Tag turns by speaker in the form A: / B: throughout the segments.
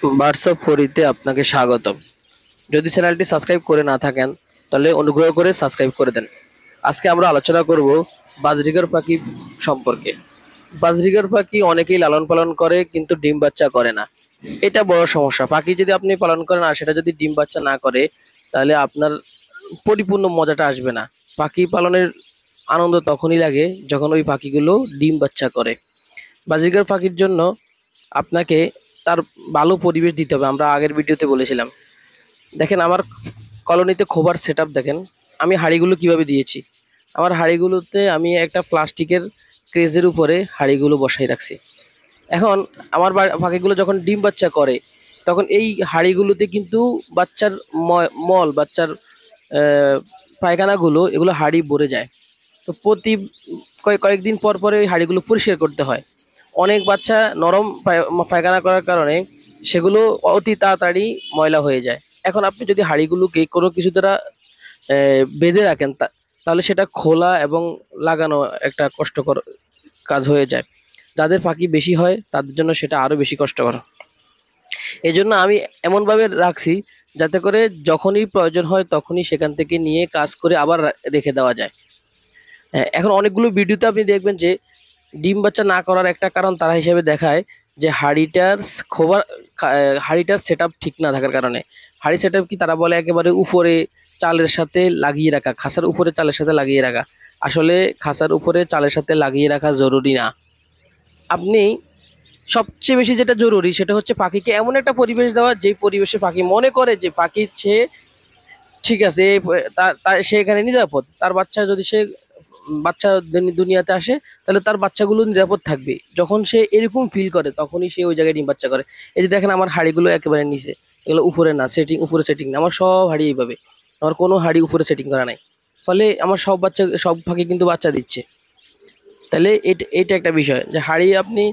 A: WhatsApp ফরিতে আপনাকে স্বাগতম। যদি চ্যানেলটি সাবস্ক্রাইব করে না থাকেন তাহলে অনুগ্রহ করে সাবস্ক্রাইব করে দেন। আজকে আমরা আলোচনা করব বাজরিগার পাখি সম্পর্কে। বাজরিগার পাখি অনেকেই লালন পালন করে কিন্তু ডিম বাচ্চা করে না। এটা বড় সমস্যা। পাখি যদি আপনি পালন করেন আর সেটা যদি ডিম বাচ্চা না করে তাহলে আপনার পরিপূর্ণ মজাটা আসবে না। পাখি পালনের আনন্দ তখনই লাগে যখন ওই পাখিগুলো ডিম বাচ্চা করে। বাজরিগার পাখির জন্য আপনাকে তার ভালো পরিবেশ দিতে হবে। আমরা আগের ভিডিওতে বলেছিলাম। দেখেন আমার কলোনিতে খোবার সেটআপ দেখেন। আমি হাঁড়িগুলো কিভাবে দিয়েছি। আমার হাঁড়িগুলোতে আমি একটা প্লাস্টিকের ক্রেজের উপরে হাঁড়িগুলো বসাই রাখছি। এখন আমার পাখিগুলো যখন ডিম বাচ্চা করে তখন এই হাঁড়িগুলোতে কিন্তু বাচ্চার মল বাচ্চার আহ, পায়খানাগুলো এগুলো হাঁড়ি ভরে যায়। তো প্রতি কয়েকদিন পর পরে ওই হাঁড়িগুলো পরিষ্কার করতে হয়। অনেক বাচ্চা নরম পায়খানা করার কারণে সেগুলো অতি তাড়াতাড়ি ময়লা হয়ে যায়। এখন আপনি যদি হাঁড়িগুলোকে কোনো কিছু দ্বারা বেঁধে রাখেন তাহলে সেটা খোলা এবং লাগানো একটা কষ্টকর কাজ হয়ে যায়। যাদের পাখি বেশি হয় তাদের জন্য সেটা আরো বেশি কষ্টকর। এই জন্য আমি এমনভাবে রাখছি যাতে করে যখনই প্রয়োজন হয় তখনই সেখান থেকে নিয়ে কাজ করে আবার রেখে দেওয়া যায়। হ্যাঁ, এখন অনেকগুলো ভিডিওতে আপনি দেখবেন যে ডিম বাচ্চা না করার একটা কারণ তারা হিসেবে দেখায় যে হাঁড়িটার সেট আপ ঠিক না থাকার কারণে। হাঁড়ি সেট আপ কি তারা বলে একেবারে উপরে চালের সাথে লাগিয়ে রাখা, খাঁচার উপরে চালের সাথে লাগিয়ে রাখা। আসলে খাঁচার উপরে চালের সাথে লাগিয়ে রাখা জরুরি না। আপনি সবচেয়ে বেশি যেটা জরুরি সেটা হচ্ছে পাখিকে এমন একটা পরিবেশ দেওয়া যেই পরিবেশে পাখি মনে করে যে পাখির সে ঠিক আছে, সে এখানে নিরাপদ। তার বাচ্চা যদি সে বাচ্চা দুনিয়াতে আসে তাহলে তার বাচ্চাগুলো নিরাপদ থাকবে। যখন সে এরকম ফিল করে তখনই সে ওই জায়গায় ডিম বাচ্চা করে। এই যে দেখেন আমার হাঁড়িগুলো একেবারে নিচে, এগুলো উপরে না, উপরে সেটিং না। আমার সব হাঁড়ি এইভাবে, আমার কোনো হাঁড়ি উপরে সেটিং করা নাই। ফলে আমার সব পাখি কিন্তু বাচ্চা দিচ্ছে। তাহলে এটা একটা বিষয় যে হাঁড়ি আপনি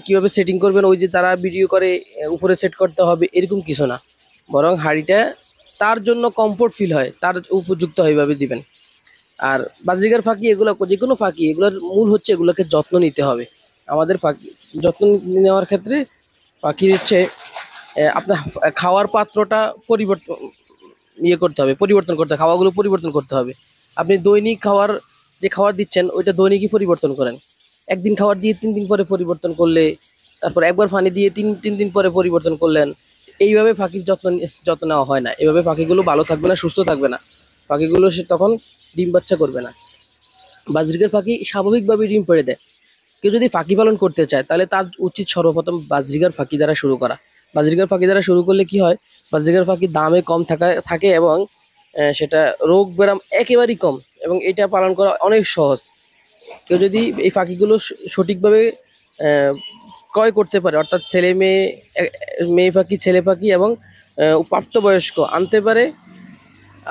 A: কিভাবে সেটিং করবেন, ওই যে তারা ভিডিও করে উপরে সেট করতে হবে এরকম কিছু না। বরং হাঁড়িটা তার জন্য কমফোর্ট ফিল হয়, তার উপযুক্ত ওইভাবে দিবেন। আর বাজরিগার ফাঁকি এগুলো যে কোনো ফাঁকি এগুলোর মূল হচ্ছে এগুলোকে যত্ন নিতে হবে। আমাদের ফাঁকি যত্ন নেওয়ার ক্ষেত্রে পাখির হচ্ছে আপনার খাওয়ার পাত্রটা পরিবর্তন করতে হবে, পরিবর্তন করতে হবে, খাওয়াগুলো পরিবর্তন করতে হবে। আপনি দৈনিক যে খাবার দিচ্ছেন ওইটা দৈনিকই পরিবর্তন করেন। একদিন খাবার দিয়ে 3 দিন পরে পরিবর্তন করলে, তারপর একবার পানি দিয়ে তিন দিন পরে পরিবর্তন করলেন। এইভাবে পাখির যত্ন নেওয়া হয় না। এভাবে পাখিগুলো ভালো থাকবে না, সুস্থ থাকবে না। পাখিগুলো সে তখন ডিম বাচ্চা করবে না। বাজরিকার পাখি স্বাভাবিকভাবে ডিম পেড়ে দেয়। কেউ যদি পাখি পালন করতে চায় তাহলে তার উচিত সর্বপ্রথম বাজরিগার পাখি দ্বারা শুরু করা। বাজরিগার পাখি দ্বারা শুরু করলে কি হয়, বাজরিগার পাখির দামে কম থাকে এবং সেটা রোগ ব্যারাম একেবারেই কম এবং এটা পালন করা অনেক সহজ। কেউ যদি এই পাখিগুলো সঠিকভাবে আহ, ক্রয় করতে পারে, অর্থাৎ ছেলে মেয়ে মেয়ে পাখি, ছেলে পাখি এবং প্রাপ্তবয়স্ক আনতে পারে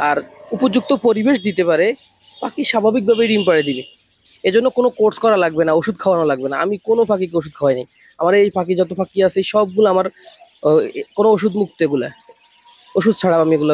A: আর উপযুক্ত পরিবেশ দিতে পারে, পাখি স্বাভাবিকভাবে ডিম পাড়ে দিবে। এজন্য কোনো কোর্স করা লাগবে না, ওষুধ খাওয়ানো লাগবে না। আমি কোনো পাখিকে ওষুধ খাওয়াই নাই। আমার এই পাখি যত পাখি আছে সবগুলো আমার কোনো ওষুধ মুক্ত, এগুলা ওষুধ ছাড়া আমি এগুলো